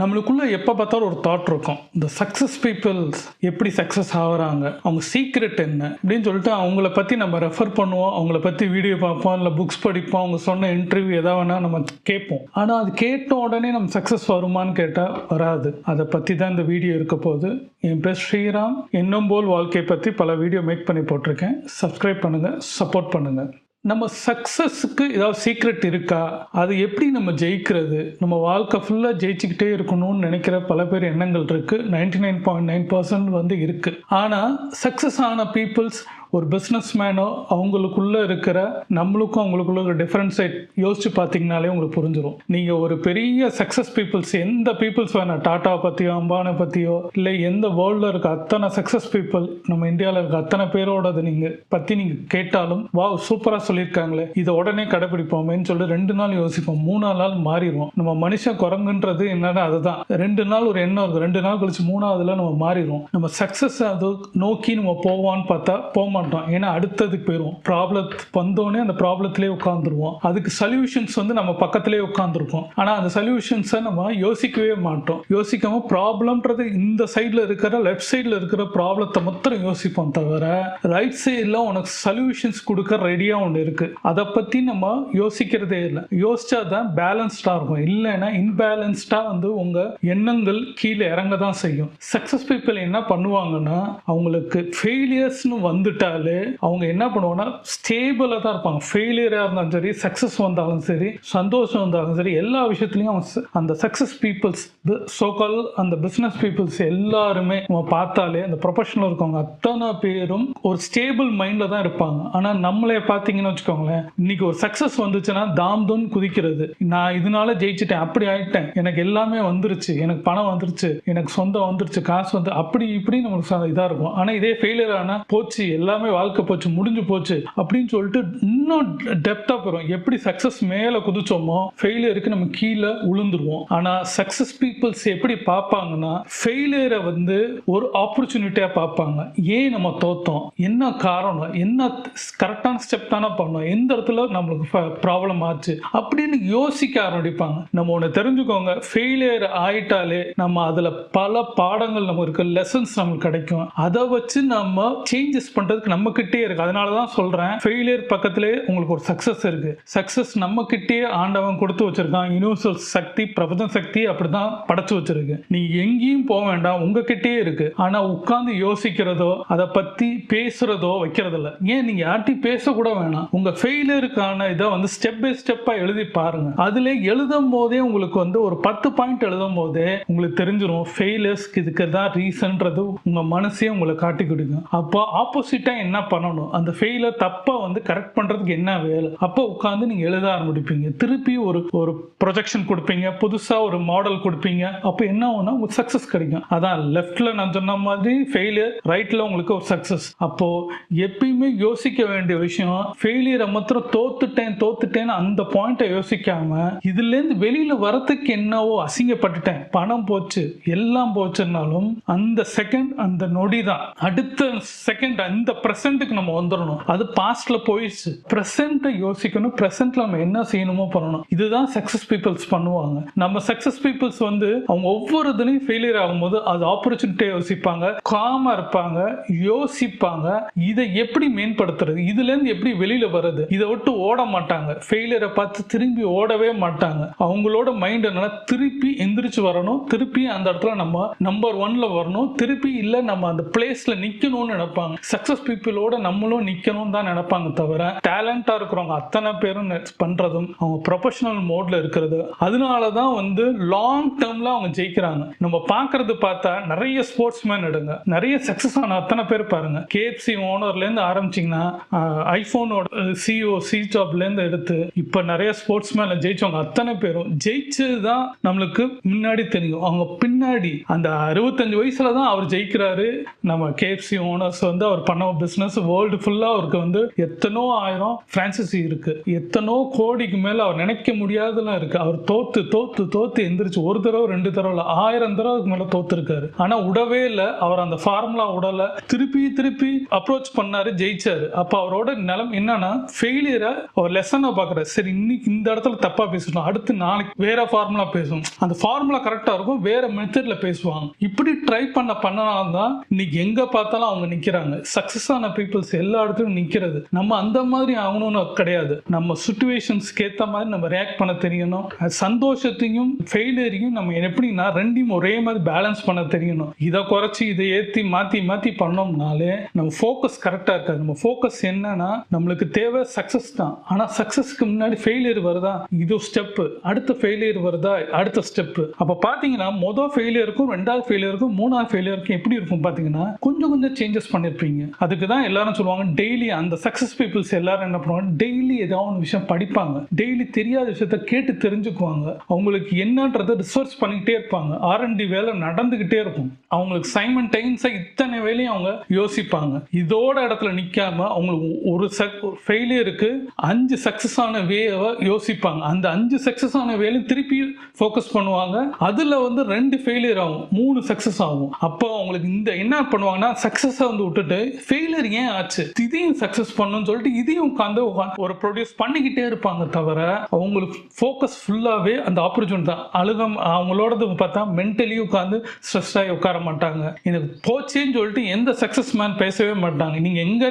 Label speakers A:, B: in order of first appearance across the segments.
A: நம்மளுக்குள்ள எப்போ பார்த்தாலும் ஒரு தாட் இருக்கும். இந்த சக்ஸஸ் பீப்புள்ஸ் எப்படி சக்ஸஸ் ஆகுறாங்க, அவங்க சீக்ரெட் என்ன அப்படின்னு சொல்லிட்டு அவங்கள பற்றி நம்ம ரெஃபர் பண்ணுவோம், அவங்கள பற்றி வீடியோ பார்ப்போம், இல்லை புக்ஸ் படிப்போம், அவங்க சொன்ன இன்டர்வியூ எதாவது வேணால் நம்ம கேட்போம். ஆனால் அது கேட்ட உடனே நம்ம சக்ஸஸ் வருமானு கேட்டால் வராது. அதை பற்றி தான் இந்த வீடியோ இருக்க போகுது. என் பேர் ஸ்ரீராம். எண்ணம் போல் வாழ்க்கையை பற்றி பல வீடியோ மேக் பண்ணி போட்டிருக்கேன். சப்ஸ்கிரைப் பண்ணுங்கள், சப்போர்ட் பண்ணுங்கள். நம்ம சக்ஸஸுக்கு ஏதாவது சீக்ரெட் இருக்கா, அது எப்படி நம்ம ஜெயிக்கிறது, நம்ம வாழ்க்கை ஃபுல்லாக ஜெயிச்சுக்கிட்டே இருக்கணும்னு நினைக்கிற பல பேர் எண்ணங்கள் இருக்குது. 99.9% இருக்குது. ஆனால் சக்ஸஸ் ஆன பீப்புள்ஸ் ஒரு பிஸ்னஸ் மேனோ அவங்களுக்குள்ளே இருக்கிற நம்மளுக்கும் அவங்களுக்குள்ள ஒரு டிஃப்ரென்ஸை யோசிச்சு பார்த்தீங்கனாலே உங்களுக்கு புரிஞ்சிடும். நீங்கள் ஒரு பெரிய சக்ஸஸ் பீப்புள்ஸ், எந்த பீப்புள்ஸ் வேணால், டாட்டாவை பற்றியோ அம்பானை பற்றியோ இல்லை எந்த வேர்ல்டில் இருக்க அத்தனை சக்ஸஸ் பீப்புள், நம்ம இந்தியாவில் இருக்க அத்தனை பேரோடது நீங்கள் பற்றி நீங்கள் கேட்டாலும் வா சூப்பராக சொல்லியிருக்காங்களே, இதை உடனே கடைப்பிடிப்போமேன்னு சொல்லி 2 நாள் யோசிப்போம், 3 நாள் மாறிடுவோம். நம்ம மனுஷன் குரங்குன்றது என்னன்னா அதுதான். 2 நாள் ஒரு எண்ணம் இருக்கும், 2 நாள் கழிச்சு 3ஆவதுல நம்ம மாறிடுவோம். நம்ம சக்ஸஸ் அது நோக்கி நம்ம போவான்னு பார்த்தா போக மாட்டோம். ஏன்னா அடுத்ததுக்கு போயிடுவோம். ப்ராப்ளம் வந்தோடனே அந்த ப்ராப்ளத்திலே உட்காந்துருவோம். அதுக்கு சொல்யூஷன்ஸ் நம்ம பக்கத்திலே உட்காந்துருக்கோம். ஆனால் அந்த சொல்யூஷன்ஸை நம்ம யோசிக்கவே மாட்டோம். யோசிக்காம ப்ராப்ளம்ன்றது இந்த சைடில் இருக்கிற லெஃப்ட் சைடில் இருக்கிற ப்ராப்ளத்தை மொத்தம் யோசிப்போம், தவிர ரைட் சைடில் உனக்கு சொல்யூஷன்ஸ் கொடுக்க ரெடியாக ஒன்று இருக்கு, அதை பற்றி நம்ம யோசிக்கிறதே இல்லை. யோசிச்சா தான் பேலன்ஸ்டாக இருக்கும். இல்லைன்னா இன்பேலன்ஸ்டாக உங்கள் எண்ணங்கள் கீழே இறங்க தான் செய்யும். சக்ஸஸ் பீப்புள் என்ன பண்ணுவாங்கன்னா, அவங்களுக்கு ஃபெயிலியர்ஸ்னு வந்துட்டாலே அவங்க என்ன பண்ணுவாங்கன்னா ஸ்டேபிளாக தான் இருப்பாங்க. ஃபெயிலியராக இருந்தாலும் சரி, சக்ஸஸ் வந்தாலும் சரி, சந்தோஷம் வந்தாலும் சரி, எல்லா விஷயத்துலையும் அந்த சக்ஸஸ் பீப்புள்ஸ், சோகால் அந்த பிஸ்னஸ் பீப்புள்ஸ் எல்லாருமே நம்ம பார்த்தாலே அந்த ப்ரொஃபஷனல் இருக்கவங்க அத்தனை பேரும் ஒரு ஸ்டேபிள் மைண்டில் தான் இருப்பாங்க. ஆனால் நம்மளே பார்த்தீங்கன்னு வச்சுக்கோங்களேன், இன்னைக்கு ஒரு சக்ஸஸ் வந்துச்சுன்னா தாம் தூன் குதிக்கிறது. நான் இதனால ஜெயிச்சிட்டேன், அப்படி ஆயிட்டேன், எனக்கு எல்லாமே வந்துருச்சு, எனக்கு பணம் வந்துருச்சு, எனக்கு சொந்தம் வந்துருச்சு, காசு வந்து அப்படி இப்படி நமக்கு இதாக இருக்கும். ஆனால் இதே ஃபெயிலியர் ஆனால் போச்சு, எல்லாமே வாழ்க்கை போச்சு, முடிஞ்சு போச்சு அப்படின்னு சொல்லிட்டு இன்னும் டெப்தா போறோம். எப்படி சக்சஸ் மேல குதிச்சோமோ ஃபெயிலியருக்கு நம்ம கீழே விழுந்துருவோம். ஆனா சக்சஸ் பீப்புள்ஸ் எப்படி பார்ப்பாங்கன்னா, ஃபெயிலியரை ஒரு ஆப்பர்ச்சுனிட்டியா பார்ப்பாங்க. ஏன் நம்ம தோத்தோம், என்ன காரணம், என்ன கரெக்டான ஸ்டெப் தானே பண்ணோம், எந்த இடத்துல நம்மளுக்கு ப்ராப்ளம் ஆச்சு அப்படின்னு யோசிக்க ஆரம்பிப்பாங்க. நம்ம ஒன்று தெரிஞ்சுக்கோங்க, ஃபெயிலியர் ஆயிட்டாலே நம்ம அதுல பல பாடங்கள் நமக்கு இருக்கு, லெசன்ஸ் நமக்கு கிடைக்கும். அதை வச்சு நம்ம சேஞ்சஸ் பண்றதுக்கு நம்ம கிட்டே இருக்கு. அதனால தான் சொல்றேன், ஃபெயிலியர் பக்கத்திலே உங்களுக்கு ஒரு சக்சஸ் இருக்கு. சக்சஸ் நம்ம கிட்டே ஆண்டவன் கொடுத்து வச்சிருக்கான். யூனிவர்சல் சக்தி, பிரபஞ்ச சக்தி அப்படிதான் படைச்சு வச்சிருக்கு. நீ எங்கேயும் போக வேண்டாம், உங்ககிட்டே இருக்கு. ஆனா உட்கார்ந்து யோசிக்கிறதோ அதை பத்தி பேசுறதோ வைக்கிறது இல்லை. ஏன் நீங்க யார்ட்டையும் பேசக்கூட வேணாம். உங்க ஃபெயிலியருக்கான இதை ஸ்டெப் பை ஸ்டெப்பா எழுதி பாருங்க. அதுல எழுதும் போதே உங்களுக்கு ஒரு 10 பாயிண்ட் எழுதும் போதே உங்களுக்கு தெரிஞ்சிடும் ஃபெயிலியர்ஸ்க்கு இதுக்கு தான் ரீசன்றது உங்க மனசே உங்களை காட்டி கொடுக்கும். அப்போ ஆப்போசிட்டா என்ன பண்ணணும், அந்த ஃபெயிலியர் தப்பா கரெக்ட் பண்றதுக்கு என்ன வேலை, அப்போ உட்கார்ந்து நீங்க எழுத ஆரம்பிப்பீங்க. திருப்பி ஒரு ப்ரொஜெக்ஷன் கொடுப்பீங்க, புதுசா ஒரு மாடல் கொடுப்பீங்க. அப்போ என்ன ஆகும்னா உங்களுக்கு சக்சஸ் கிடைக்கும். அதான் லெஃப்ட்ல நான் சொன்ன மாதிரி ஃபெயிலியர், ரைட்ல உங்களுக்கு ஒரு சக்சஸ். அப்போ எப்பயுமே யோசிக்க வேண்டிய விஷயம், ஃபெயிலியரை மாத்திரம் தோத்துட்டேன்னு அந்த பாயிண்ட்டை யோசிக்காம, இதுல இருந்து வெளியில வரத்துக்கு என்னவோ அசிங்கப்பட்டுட்டேன், பணம் போச்சு, எல்லாம் போச்சுன்னாலும் அந்த செகண்ட், அந்த நொடி தான். அடுத்த செகண்ட் அந்த பிரசன்ட்டுக்கு நம்ம வந்துடணும். அது பாஸ்ட்ல போயிடுச்சு, பிரசன்ட்டை யோசிக்கணும், பிரசன்ட்ல நம்ம என்ன செய்யணுமோ பண்ணணும். இதுதான் சக்சஸ் பீப்புள்ஸ் பண்ணுவாங்க. நம்ம சக்சஸ் பீப்புள்ஸ் அவங்க ஒவ்வொரு இதுலையும் ஃபெயிலியர் ஆகும்போது அது ஆப்பர்ச்சுனிட்டியை யோசிப்பாங்க, காமா இருப்பாங்க, யோசிப்பாங்க, இதை எப்படி மேம்படுத்துறது, இதுல இருந்து எப்படி வெளியில வர்றது, இதை விட்டு ஓட மாட்டாங்க. ஃபெயிலியரை பார்த்து திரும்பி ஓடவே மாட்டாங்க. அவங்களோட மைண்ட் என்னன்னா திருப்பி எந்திரிச்சு வரணும், திருப்பி அந்த இடத்துல நம்ம நம்பர் 1ல வரணும், திருப்பி இல்ல நம்ம அந்த பிளேஸ்ல நிக்கணும்னு நினைப்பாங்க. சக்சஸ் பீப்புளோட நம்மளும் நிக்கணும் தான் நினைப்பாங்க, தவிர டேலண்டா இருக்கிறவங்க அத்தனை பேரும் பண்றதும் அவங்க ப்ரொஃபஷனல் மோட்ல இருக்கிறது. அதனாலதான் லாங் டேர்ம்ல அவங்க ஜெயிக்கிறாங்க. நம்ம பாக்குறது பார்த்தா நிறைய ஸ்போர்ட்ஸ் மேன் எடுங்க, நிறைய சக்சஸ் ஆன அத்தனை பேர் பாருங்க. KFC ஓனர்ல இருந்து ஆரம்பிச்சீங்கன்னா, ஐபோனோட CEO ஸ்டீவ் ஜாப்ல இருந்து எடுத்து இப்ப நிறைய ஸ்போர்ட்ஸ் மேன் ஜெயிச்சவங்க அத்தனை பேரும் ஜெயிச்சதுதான் நம்மளுக்கு முன்னாடி தெரியும். அவங்க பின்னாடி அந்த 65 வயசுல தான் அவர் ஜெயிக்கிறாரு. நம்ம KFC ஓனர்ஸ் அவர் பண்ண பிசினஸ் வேர்ல்டு ஃபுல்லா அவருக்கு வந்து எத்தனோ ஆயிரம் பிரான்சைசி இருக்கு, எத்தனோ கோடிக்கு மேல அவர் நினைக்க முடியாதெல்லாம் இருக்கு. அவர் தோத்து தோத்து தோத்து எந்திரிச்சு ஒரு தடவை 2 தடவை 1000 தடவைக்கு மேல தோத்து இருக்காரு. ஆனா விடவே இல்லை, அவர் அந்த ஃபார்முலா விடல, திருப்பி திருப்பி அப்ரோச் பண்ணாரு, ஜெயிச்சாரு. அப்ப அவரோட நிலம் என்னன்னா ஃபெயிலியரை அவர் லெசனை பாக்குறாரு. சரி, இன்னைக்கு இந்த இடத்துல தப்பா பேசணும், அடுத்து நாளைக்கு வேற ஃபார்முலா பேசும், அந்த ஃபார்முலா கரெக்டா இருக்கும், வேற மெத்தட்ல பேசுவாங்க. இப்படி ட்ரை பண்ணனால்தான் இன்னைக்கு எங்க பார்த்தாலும் அவங்க நிக்கிறாங்க. சக்சஸ் ஆன பீப்புள்ஸ் எல்லா இடத்துலயும் நிக்கிறது. நம்ம அந்த மாதிரி ஆகணும்னு கிடையாது, நம்ம சிச்சுவேஷன்ஸ்க்கு ஏத்த மாதிரி நம்ம ரியாக்ட் பண்ண தெரியணும். சந்தோஷத்தையும் ஃபெயிலியரையும் நம்ம எப்படின்னா ரெண்டையும் ஒரே மாதிரி பேலன்ஸ் பண்ண தெரியணும். இதை குறைச்சி இதை ஏற்றி மாற்றி மாற்றி பண்ணோம்னாலே நம்ம ஃபோக்கஸ் கரெக்டாக இருக்காது. நம்ம ஃபோக்கஸ் என்னன்னா நம்மளுக்கு தேவை சக்ஸஸ் தான். ஆனால் சக்ஸஸ்க்கு முன்னாடி ஃபெயிலியர் வருதா, இது ஸ்டெப்பு, அடுத்த ஃபெயிலியர் வருதா, அடுத்த ஸ்டெப்பு. அப்போ பார்த்தீங்கன்னா மொதல் ஃபெயிலியருக்கும் 2வது ஃபெயிலியருக்கும் 3வது ஃபெயிலியருக்கும் எப்படி இருக்கும் பார்த்தீங்கன்னா கொஞ்சம் கொஞ்சம் சேஞ்சஸ் பண்ணியிருப்பீங்க. அதுக்கு தான் எல்லாரும் சொல்லுவாங்க டெய்லி அந்த சக்ஸஸ் பீப்புள்ஸ் எல்லாரும் என்ன பண்ணுவாங்க, டெய்லி ஏதாவது ஒரு விஷயம் படிப்பாங்க, டெய்லி தெரியாத விஷயத்த கேட்டு தெரிஞ்சுக்குவாங்க, அவங்களுக்கு என்னன்றதை ரிசர்ச் பண்ணிக்கிட்டே இருப்பாங்க, R&D வேலை நடந்துகிட்டே இருக்கும். அவங்களுக்கு சைமல்டேனியஸா இத்தனை வேலையும் அவங்க யோசிப்பாங்க. இதோட இடத்துல நிக்காம அவங்களுக்கு ஒரு ஃபெயிலியருக்கு 5 சக்சஸ் ஆன வேவை யோசிப்பாங்க. அந்த 5 சக்சஸ் ஆன வேலையும் திருப்பி ஃபோக்கஸ் பண்ணுவாங்க. அதுல வந்து 2 ஃபெயிலியர் ஆகும், 3 சக்சஸ் ஆகும். அப்போ அவங்களுக்கு இந்த என்ன பண்ணுவாங்கன்னா சக்சஸ் வந்து விட்டுட்டு ஃபெயிலியர் ஏன் ஆச்சு, இதையும் சக்சஸ் பண்ணணும்னு சொல்லிட்டு இதையும் உட்காந்து ஒரு ப்ரொடியூஸ் பண்ணிக்கிட்டே இருப்பாங்க. தவிர அவங்களுக்கு ஃபோக்கஸ் ஃபுல்லாவே அந்த ஆப்பர்ச்சுனிட்டி தான். அவங்களோடது பார்த்தா மென்டலி உட்காந்து ஸ்ட்ரெஸ் ஆகி உட்கார மாட்டாங்க. எனக்கு போச்சேன்னு சொல்லிட்டு எந்த சக்சஸ் மேன் பேசவே மாட்டாங்க.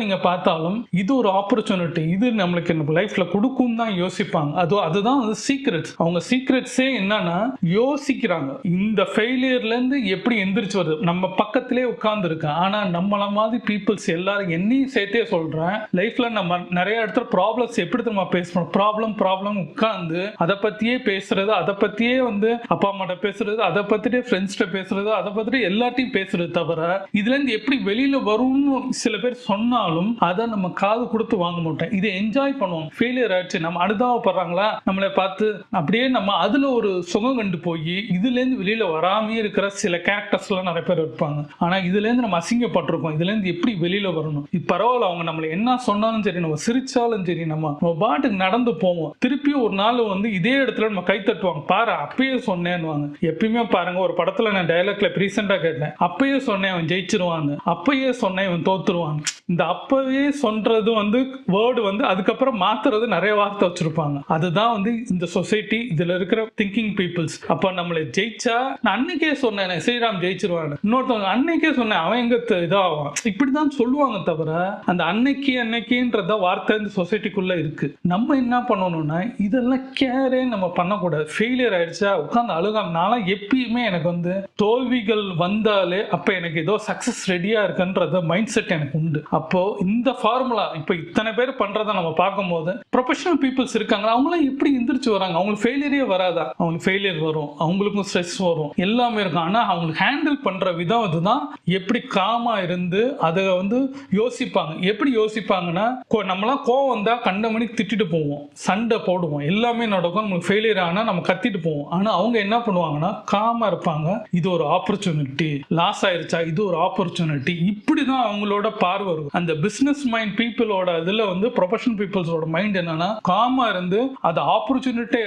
A: நீங்க பார்த்தாலும் இது ஒரு ஆப்பர்ச்சுனிட்டி, இது நம்மளுக்கு நம்ம லைஃப்ல கொடுக்கும் தான் யோசிப்பாங்க. அதுதான் வந்து சீக்ரெட்ஸ். அவங்க சீக்ரெட்ஸே என்னன்னா யோசிக்கிறாங்க. இந்த ஃபெயிலியர்ல இருந்து எப்படி எந்திரிச்சு வருது, நம்ம பக்கத்திலே உட்கார்ந்து இருக்கேன். ஆனா நம்மள மாதிரி பீப்புள்ஸ் எல்லாரும் என்னையும் சேர்த்தே சொல்றேன், லைஃப்ல நம்ம நிறைய இடத்துல ப்ராப்ளம்ஸ் எப்படி நம்ம பேசணும், ப்ராப்ளம் உட்கார்ந்து அதை பத்தியே பேசுறது, அதை பத்தியே வந்து அப்பா அம்மாட்ட பேசுறது, அதை பத்தியே ஃப்ரெண்ட்ஸ்ட பேசுறது, அதை பத்தி எல்லாத்தையும் பேசுறது. தவிர இதுல இருந்து எப்படி வெளியில வரும்னு சில பேர் சொன்னாலும் அதை நம்ம காது கொடுத்து வாங்க மாட்டோம். இதை என்ஜாய் பண்ணுவோம். ஃபெயிலியர் ஆயிடுச்சு, நம்ம அனுதாபப்படுறாங்களா நம்மளை பார்த்து, அப்படியே நம்ம அதுல ஒரு சுகம் கண்டு போய் இதுல இருந்து வெளியில வராமே இருக்கிற சில கேரக்டர்ஸ் எல்லாம் நிறைய பேர் இருப்பாங்க. ஆனா இதுல இருந்து நம்ம அசிங்கப்பட்டிருக்கோம், இதுல இருந்து எப்படி வெளியில வரணும். இது பரவாயில்ல, அவங்க நம்மளை என்ன சொன்னாலும் சரி, நம்ம சிரிச்சாலும் சரி, நம்ம பாட்டுக்கு நடந்து போவோம். திருப்பி ஒரு நாள் வந்து இதே இடத்துல நம்ம கை தட்டுவாங்க, பாரு அப்பயே சொன்னேன்னு. எப்பயுமே பாருங்க, ஒரு படத்துல நான் டயலாக்ல ரீசெண்டா கேட்டேன், அப்பயே சொன்னேன் அவன் ஜெயிச்சிருவான்னு, அப்பயே சொன்னேன் இவன் தோத்துருவான். இந்த அப்பவே சொல்றது வந்து வேர்டு வந்து அதுக்கப்புறம் மாத்துறது நிறைய வார்த்தை வச்சிருப்பாங்க. அதுதான் வந்து இந்த சொசைட்டி, இதுல இருக்கிற திங்கிங் பீப்புள்ஸ். அப்ப நம்மளை ஜெயிச்சா நான் அன்னைக்கே சொன்னேன் ஸ்ரீராம் ஜெயிச்சிருவாங்க, இன்னொருத்தவங்க அன்னைக்கே சொன்னேன் அவன் எங்க இதாவான், இப்படிதான் சொல்லுவாங்க. தவிர அந்த அன்னைக்குன்றத வார்த்தை இந்த சொசைட்டிக்குள்ள இருக்கு. நம்ம என்ன பண்ணணும்னா இதெல்லாம் கேரே நம்ம பண்ணக்கூடாது. ஃபெயிலியர் ஆயிடுச்சா உட்காந்து அழுகாம, நான்லாம் எப்பயுமே எனக்கு வந்து தோல்விகள் வந்தாலே அப்ப எனக்கு ஏதோ சக்சஸ் ரெடியா இருக்குன்றத மைண்ட் செட் எனக்கு உண்டு. அப்போ இந்த ஃபார்முலா இப்ப இத்தனை பேர் பண்றதை நம்ம பார்க்கும்போது ப்ரொஃபஷனல் பீப்புள்ஸ் இருக்காங்க, அவங்களாம் எப்படி எந்திரிச்சு வராங்க, அவங்களுக்கு ஃபெயிலியரே வராதா, அவங்களுக்கு ஃபெயிலியர் வரும், அவங்களுக்கும் ஸ்ட்ரெஸ் வரும், எல்லாமே இருக்கும். ஆனா அவங்களுக்கு ஹேண்டில் பண்ற விதம் அதுதான். எப்படி காமா இருந்து அதை வந்து யோசிப்பாங்க. எப்படி யோசிப்பாங்கன்னா நம்மளாம் கோவம் வந்தா கண்ட மணிக்கு திட்டிட்டு போவோம், சண்டை போடுவோம், எல்லாமே நடக்கும், நம்மளுக்கு ஃபெயிலியர் ஆனா நம்ம கத்திட்டு போவோம். ஆனா அவங்க என்ன பண்ணுவாங்கன்னா காமா இருப்பாங்க, இது ஒரு ஆப்பர்ச்சுனிட்டி, லாஸ் ஆயிருச்சா இது ஒரு ஆப்பர்ச்சுனிட்டி, இப்படிதான் அவங்களோட பார்வை இருக்கும். அந்த பிசினஸ் மைண்ட் பீப்புளோட இதுல வந்து ப்ரொஃபஷனல் பீப்புள்ஸோட மைண்ட் என்னன்னா காமா இருந்து அதை ஆப்பர்ச்சுனிட்டியை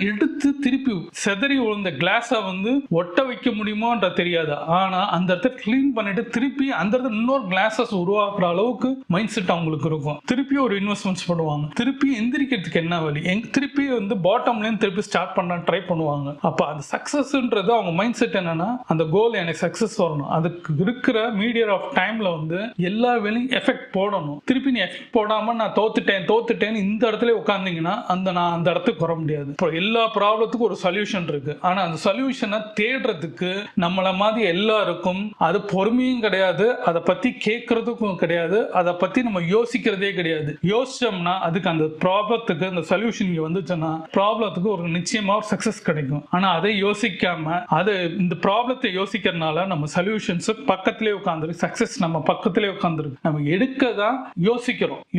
A: எடுத்து திருப்பி செதறி விழுந்த கிளாஸை வந்து ஒட்ட வைக்க முடியுமோன்ற தெரியாது. ஆனா அந்த இடத்த கிளீன் பண்ணிட்டு திருப்பி அந்த இடத்துல இன்னொரு கிளாஸஸ் உருவாக்குற அளவுக்கு மைண்ட் செட் அவங்களுக்கு இருக்கும். திருப்பி ஒரு இன்வெஸ்ட்மெண்ட்ஸ் பண்ணுவாங்க, திருப்பி எந்திரிக்கிறதுக்கு என்ன வழி, திருப்பி வந்து பாட்டம்ல இருந்து திருப்பி ஸ்டார்ட் பண்ண ட்ரை பண்ணுவாங்க. அப்ப அந்த சக்சஸ்ன்றது அவங்க மைண்ட் செட் என்னன்னா அந்த கோல் எனக்கு சக்சஸ் வரணும், அதுக்கு இருக்கிற மீடியம் ஆஃப் டைம்ல வந்து எல்லா வேலையும் எஃபெக்ட் போடணும். திருப்பி நீ எஃபெக்ட் போடாம நான் தோத்துட்டேன் இந்த இடத்துல உட்கார்ந்தீங்கன்னா நான் அந்த இடத்துக்கு வர முடியாது. இப்போ எல்லா ப்ராப்ளத்துக்கும் ஒரு சொல்யூஷன் இருக்கு. ஆனா அந்த சொல்யூஷனை தேடுறதுக்கு நம்மள மாதிரி எல்லாருக்கும் அது பொறுமையும் கிடையாது, அதை பத்தி கேட்கறதுக்கும் கிடையாது, அதை பத்தி நம்ம யோசிக்கிறதே கிடையாது. யோசிச்சோம்னா அதுக்கு அந்த ப்ராப்ளத்துக்கு அந்த சொல்யூஷன் இங்க வந்துச்சுன்னா ப்ராப்ளத்துக்கு ஒரு நிச்சயமா ஒரு சக்சஸ் கிடைக்கும். ஆனா அதை யோசிக்காம அது இந்த ப்ராப்ளத்தை யோசிக்கிறதுனால நம்ம சொல்யூஷன்ஸ் பக்கத்திலே உட்கார்ந்துருக்கு, சக்சஸ் நம்ம பக்கத்திலே உட்கார்ந்துருக்கு. நம்ம எடுக்க தான்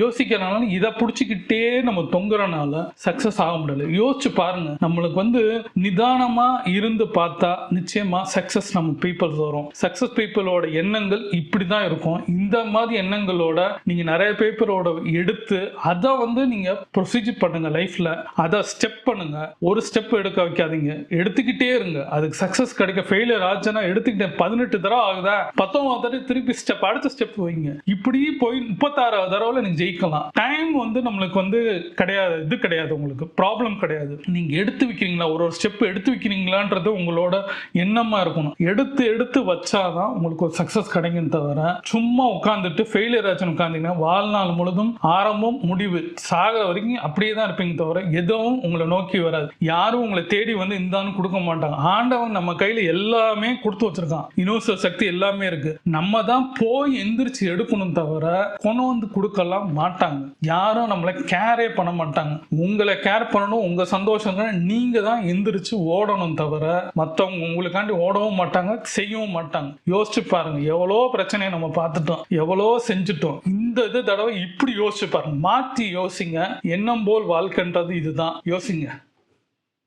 A: யோசிக்கிறனால இதை பிடிச்சிக்கிட்டே நம்ம தொங்குறனால சக்சஸ் ஆக முடியல. யோசிச்சு பாருங்க, நம்மளுக்கு வந்து நிதானமா இருந்து பார்த்தா நிச்சயமா சக்சஸ் நம்ம பீப்புள்ஸ் வரும். சக்சஸ் பீப்புளோட எண்ணங்கள் இப்படிதான் இருக்கும். பண்ணணும். இந்த மாதிரி எண்ணங்களோட நீங்க நிறைய பேப்பரோட எடுத்து அதை வந்து நீங்க ப்ரொசீஜர் பண்ணுங்க லைஃப்ல. அதை ஸ்டெப் பண்ணுங்க. ஒரு ஸ்டெப் எடுக்க வைக்காதீங்க, எடுத்துக்கிட்டே இருங்க. அதுக்கு சக்சஸ் கிடைக்க ஃபெயிலியர் ஆச்சுன்னா எடுத்துக்கிட்டேன் 18 தடவை ஆகுதா 19 தடவை திருப்பி ஸ்டெப் அடுத்த ஸ்டெப் வைங்க. இப்படி போய் 36வது தடவை நீங்க ஜெயிக்கலாம். டைம் வந்து நம்மளுக்கு வந்து கிடையாது, இது கிடையாது, உங்களுக்கு ப்ராப்ளம் கிடையாது. நீங்க எடுத்து வைக்கிறீங்களா, ஒரு ஸ்டெப் எடுத்து வைக்கிறீங்களான்றது உங்களோட எண்ணமா இருக்கணும். எடுத்து எடுத்து வச்சாதான் உங்களுக்கு ஒரு சக்சஸ் கிடைக்கும். தவிர சும்மா உட்காந்துட்டு ஃபெயிலியர் ஆச்சுன்னு உட்காந்தீங்கன்னா வாழ்நாள் முழுதும் ஆரம்பம் முடிவு சாகிற வரைக்கும் அப்படியே தான் இருப்பீங்க. தவிர எதுவும் உங்களை நோக்கி வராது. யாரும் உங்களை தேடி வந்து இந்தான்னு கொடுக்க மாட்டாங்க. ஆண்டவன் நம்ம கையில எல்லாமே கொடுத்து வச்சிருக்கான். யுனிவர்சல் சக்தி எல்லாமே இருக்கு. நம்ம தான் போய் எந்திரிச்சு எடுக்கணும். தவிர கொண்டு வந்து கொடுக்கலாம் மாட்டாங்க. யாரும் நம்மளை கேரே பண்ண மாட்டாங்க. உங்களை கேர் பண்ணணும். உங்க சந்தோஷம் நீங்க தான் எந்திரிச்சு ஓடணும். தவிர மற்றவங்க உங்களுக்காண்டி ஓடவும் மாட்டாங்க, செய்யவும் மாட்டாங்க. யோசிச்சு பாருங்க, எவ்வளோ பிரச்சனையை நம்ம பார்த்துட்டோம், எவ்வளோ செஞ்சுட்டோம். இந்த தடவை இப்படி யோசிச்சு பாருங்க, மாத்தி யோசிங்க. எண்ணம் போல் வாழ்க்கைன்றது இதுதான். யோசிங்க.